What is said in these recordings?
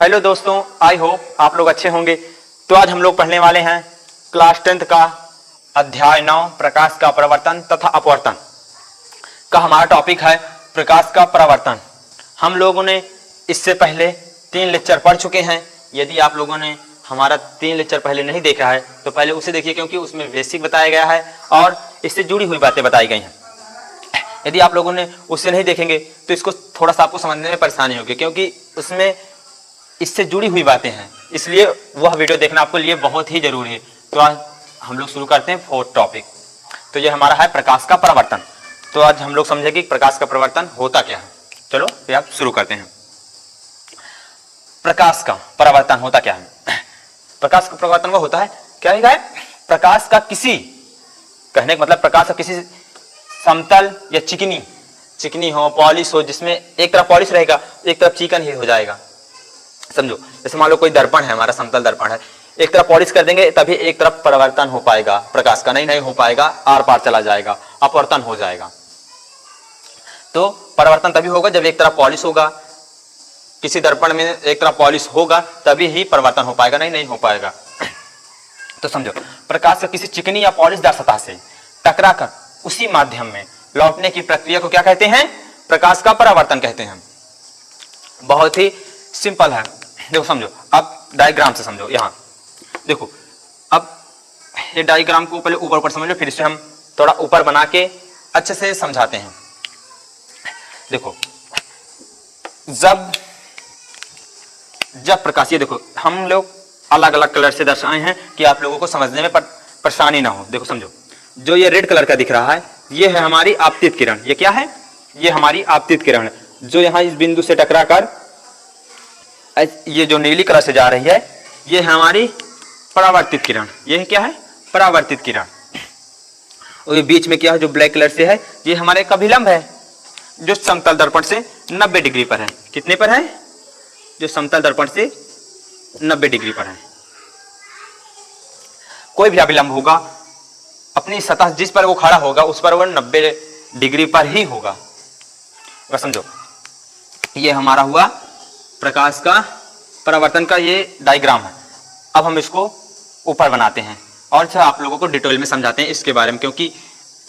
Hello दोस्तों, I hope आप लोग अच्छे होंगे। तो आज हम लोग पढ़ने वाले हैं क्लास 10th का अध्याय 9 प्रकाश का परावर्तन तथा अपवर्तन का। हमारा टॉपिक है प्रकाश का परावर्तन। हम लोगों ने इससे पहले 3 लेक्चर पढ़ चुके हैं। यदि आप लोगों ने हमारा 3 लेक्चर पहले नहीं देखा है तो पहले उसे देखिए, क्योंकि उसमें बेसिक बताया गया है और इससे जुड़ी हुई बातें बताई गई हैं। यदि आप लोगों ने उसे नहीं देखेंगे तो इसको थोड़ा सा आपको समझने में परेशानी होगी, क्योंकि उसमें इससे जुड़ी हुई बातें हैं, इसलिए वह वीडियो देखना आपको लिए बहुत ही जरूरी है। तो आज हम लोग शुरू करते हैं 4th टॉपिक। तो ये हमारा है प्रकाश का परावर्तन। तो आज हम लोग समझेंगे कि प्रकाश का परावर्तन होता क्या है। चलो फिर आप शुरू करते हैं। प्रकाश का परावर्तन होता क्या है? प्रकाश का परावर्तन वो होता है, क्या है? प्रकाश का किसी, कहने का मतलब प्रकाश का किसी समतल या चिकनी हो, पॉलिश हो, जिसमें एक तरफ पॉलिश रहेगा एक तरफ चिकन ही हो जाएगा। समझो, जैसे मान लो कोई दर्पण है, हमारा समतल दर्पण है, एक तरफ पॉलिश कर देंगे तभी एक तरफ परावर्तन हो पाएगा प्रकाश का, नहीं हो पाएगा, आर पार चला जाएगा, अपवर्तन हो जाएगा। तो परावर्तन तभी होगा जब एक तरफ पॉलिश होगा, किसी दर्पण में एक तरफ पॉलिश होगा तभी ही परावर्तन हो पाएगा, नहीं हो पाएगा। तो समझो, प्रकाश का किसी चिकनी या पॉलिशदार सतह से टकराकर उसी माध्यम में लौटने की प्रक्रिया को क्या कहते हैं? प्रकाश का परावर्तन कहते हैं। बहुत ही सिंपल है। देखो समझो, अब डायग्राम से समझो। यहाँ देखो, अब ये डायग्राम को पहले ऊपर समझ लो, फिर इसे हम थोड़ा ऊपर बना के अच्छे से समझाते हैं। देखो, जब प्रकाश, ये देखो हम लोग अलग अलग कलर से दर्शाए हैं कि आप लोगों को समझने में परेशानी ना हो। देखो समझो, जो ये रेड कलर का दिख रहा है ये है हमारी आपतित किरण। ये क्या है? ये हमारी आपतित किरण है, जो यहाँ इस बिंदु से टकराकर ये जो नीली कलर से जा रही है ये है हमारी परावर्तित किरण। ये क्या है? परावर्तित किरण। और ये बीच में क्या है जो ब्लैक कलर से है, ये हमारे एक अभिलंब है जो समतल दर्पण से 90 डिग्री पर है। कितने पर है? जो समतल दर्पण से 90 डिग्री पर है। कोई भी अभिलंब होगा, अपनी सतह जिस पर वो खड़ा होगा उस पर वो 90 डिग्री पर ही होगा। समझो, ये हमारा हुआ प्रकाश का परावर्तन का ये डायग्राम है। अब हम इसको ऊपर बनाते हैं और अच्छा आप लोगों को डिटेल में समझाते हैं इसके बारे में, क्योंकि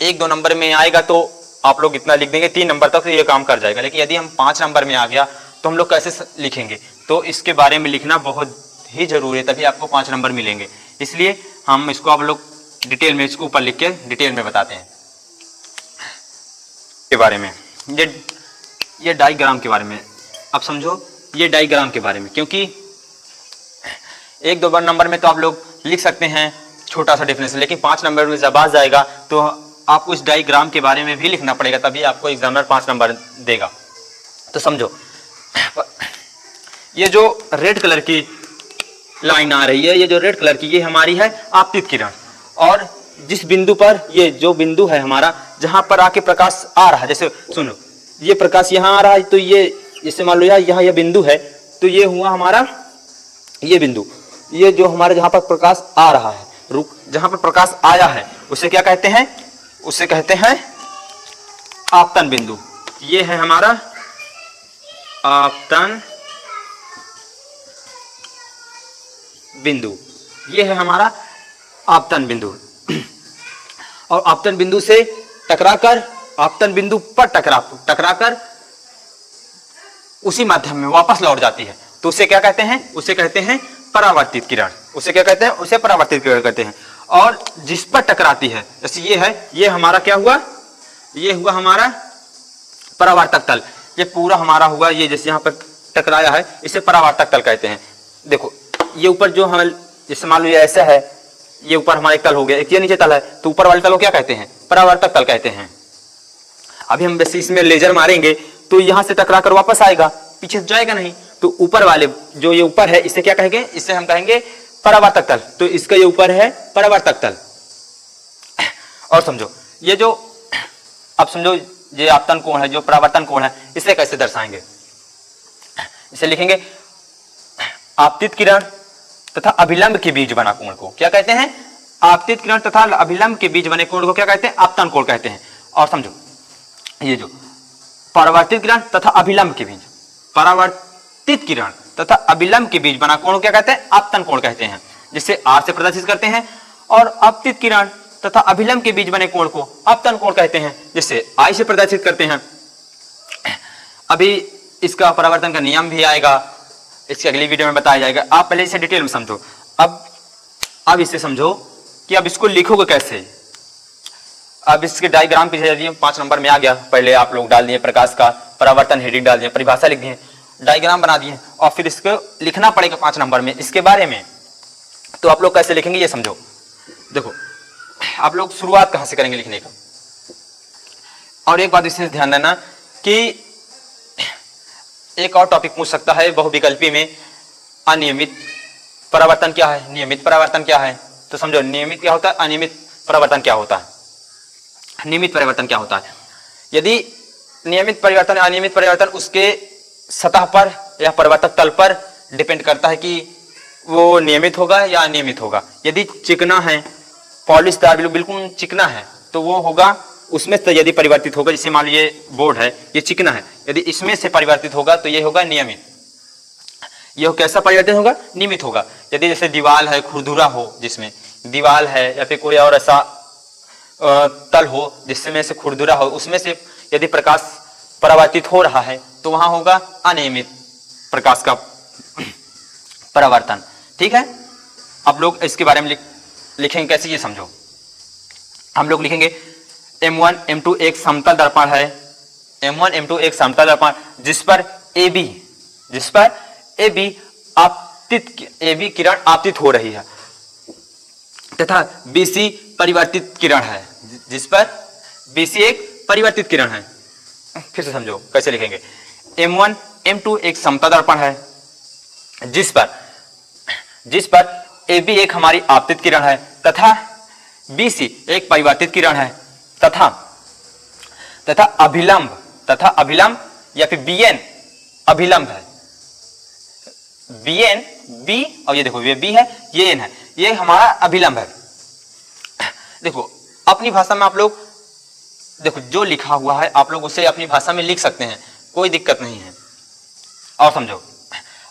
1-2 नंबर में आएगा तो आप लोग इतना लिख देंगे, 3 नंबर तक तो ये काम कर जाएगा। लेकिन यदि हम 5 नंबर में आ गया तो हम लोग कैसे लिखेंगे? तो इसके बारे में लिखना बहुत ही जरूरी है, तभी आपको 5 नंबर मिलेंगे। इसलिए हम इसको आप लोग डिटेल में इसको ऊपर लिख के डिटेल में बताते हैं के बारे में। ये डायग्राम के बारे में अब समझो, ये डायग्राम के बारे में, क्योंकि 1-2 नंबर में तो आप लोग लिख सकते हैं छोटा सा डेफिनेशन, लेकिन 5 नंबर में जब आ जाएगा तो आपको इस डायग्राम के बारे में भी लिखना पड़ेगा, तभी आपको एग्जामिनर 5 नंबर देगा। तो समझो, ये जो रेड कलर की लाइन आ रही है, ये जो रेड कलर की, ये हमारी है आपतित किरण। और जिस बिंदु पर, ये जो बिंदु है हमारा जहां पर आके प्रकाश आ रहा है, जैसे सुनो, ये प्रकाश यहाँ आ रहा है तो ये, जैसे मान लो यहाँ ये बिंदु है, तो ये हुआ हमारा ये बिंदु, ये जो हमारे जहां पर प्रकाश आ रहा है, जहां पर प्रकाश आया है उसे क्या कहते हैं? उसे कहते हैं आपतन बिंदु। ये है हमारा आपतन बिंदु, ये है हमारा आपतन बिंदु। और आपतन बिंदु से टकराकर, आपतन बिंदु पर टकराकर उसी माध्यम में वापस लौट जाती है, तो उसे क्या कहते हैं? उसे कहते हैं परावर्तित किरण। उसे क्या कहते हैं? उसे परावर्तित किरण कहते हैं। और जिस पर टकराती है, जैसे ये है, ये हमारा क्या हुआ? ये हुआ हमारा परावर्तक तल। ये पूरा हमारा हुआ, ये जैसे यहाँ पर टकराया है इसे परावर्तक तल कहते हैं। देखो, ये ऊपर जो हम, जैसे मान लो ये ऐसा है, ये ऊपर हमारा एक तल हो गया, एक ये नीचे तल है, तो ऊपर वाले तल को क्या कहते हैं? परावर्तक तल कहते हैं। अभी हम वैसे इसमें लेजर मारेंगे तो यहां से टकरा कर वापस आएगा, पीछे जाएगा नहीं। तो ऊपर वाले, जो ये ऊपर है, इसे क्या कहेंगे? इसे हम कहेंगे परावर्तक तल। तो इसका ये ऊपर है परावर्तक तल। और समझो, ये जो, अब समझो ये आपतन कोण है, जो परावर्तन कोण है, इसे कैसे दर्शाएंगे? इसे लिखेंगे आपतित किरण तथा अभिलंब के बीच बना कोण को क्या कहते हैं? आपतित किरण तथा अभिलंब के बीच बने कोण को क्या कहते हैं? आपतन कोण कहते हैं। और समझो, ये जो परावर्तित किरण तथा अभिलंब के बीच, परावर्तित किरण तथा अभिलंब के बीच बना कोण क्या कहते हैं? आपतन कोण कहते हैं, जिसे आर से प्रदर्शित करते हैं। और आपतित किरण तथा अभिलंब के बीच बने कोण को आपतन कोण कहते हैं, जिसे आई से प्रदर्शित करते हैं। अभी इसका परावर्तन का नियम भी आएगा, इसकी अगली वीडियो में बताया जाएगा। आप पहले इसे डिटेल में समझो। अब इसे समझो कि अब इसको लिखोगे कैसे। अब इसके डायग्राम पीछे दिए 5 नंबर में आ गया। पहले आप लोग डाल दिए प्रकाश का परावर्तन, हेडिंग डाल दिए, परिभाषा लिख दिए, डायग्राम बना दिए, और फिर इसको लिखना पड़ेगा 5 नंबर में इसके बारे में। तो आप लोग कैसे लिखेंगे ये समझो। देखो आप लोग शुरुआत कहां से करेंगे लिखने का। और एक बात विशेष ध्यान देना कि एक और टॉपिक पूछ सकता है बहुविकल्पी में, अनियमित परावर्तन क्या है, नियमित परावर्तन क्या है। तो समझो नियमित क्या होता है, अनियमित परावर्तन क्या होता है। नियमित परिवर्तन क्या होता है? यदि नियमित परिवर्तन अनियमित परिवर्तन उसके सतह पर या परिवर्तक तल पर डिपेंड करता है कि वो नियमित होगा या अनियमित होगा। यदि चिकना है, पॉलिशदार बिल्कुल चिकना है, तो वो होगा उसमें से यदि परिवर्तित होगा, जैसे मान लीजिए बोर्ड है, ये चिकना है, यदि इसमें से परिवर्तित होगा तो ये होगा नियमित। ये कैसा परिवर्तन होगा? नियमित होगा। यदि जैसे दीवार है, खुरदुरा हो, जिसमें दीवार है या फिर कोई और ऐसा तल हो जिसमें से खुरदुरा हो, उसमें से यदि प्रकाश परावर्तित हो रहा है तो वहां होगा अनियमित प्रकाश का परावर्तन। ठीक है, आप लोग इसके बारे में लिखेंगे कैसे ये समझो। हम लोग लिखेंगे M1 M2 एक समतल दर्पण है, M1 M2 एक समतल दर्पण जिस पर AB किरण आपतित हो रही है तथा BC परिवर्तित किरण है, जिस पर BC एक परिवर्तित किरण है। फिर से समझो कैसे लिखेंगे। M1 M2 एक समतल दर्पण है जिस पर AB एक हमारी आपतित किरण है तथा BC एक परिवर्तित किरण है तथा अभिलंब या फिर BN अभिलंब है। BN B और ये देखो ये B है, ये N है, ये हमारा अभिलंब है। देखो अपनी भाषा में आप लोग देखो जो लिखा हुआ है आप लोग उसे अपनी भाषा में लिख सकते हैं, कोई दिक्कत नहीं है। और समझो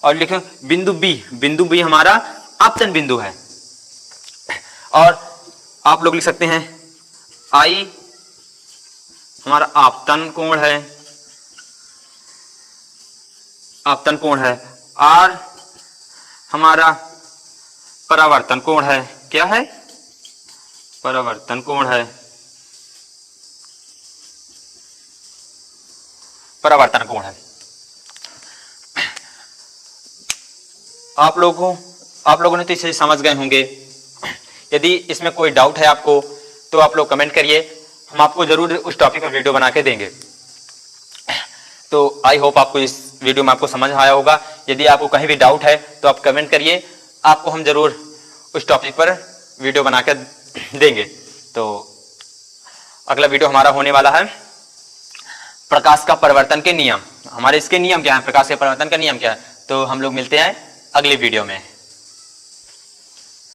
और लिखो बिंदु B हमारा आपतन बिंदु है। और आप लोग लिख सकते हैं I हमारा आपतन कोण है, R हमारा परावर्तन कोण है। क्या है? परावर्तन कोण है। आप लोगों ने तो इसे समझ गए होंगे। यदि इसमें कोई डाउट है आपको तो आप लोग कमेंट करिए, हम आपको जरूर उस टॉपिक पर वीडियो बना के देंगे। तो आई होप आपको इस वीडियो में आपको समझ आया होगा। यदि आपको कहीं भी डाउट है तो आप कमेंट करिए, आपको हम जरूर उस टॉपिक पर वीडियो बना कर देंगे। तो अगला वीडियो हमारा होने वाला है प्रकाश का परिवर्तन के नियम। हमारे इसके नियम क्या है, प्रकाश के परिवर्तन का नियम क्या है। तो हम लोग मिलते हैं अगली वीडियो में।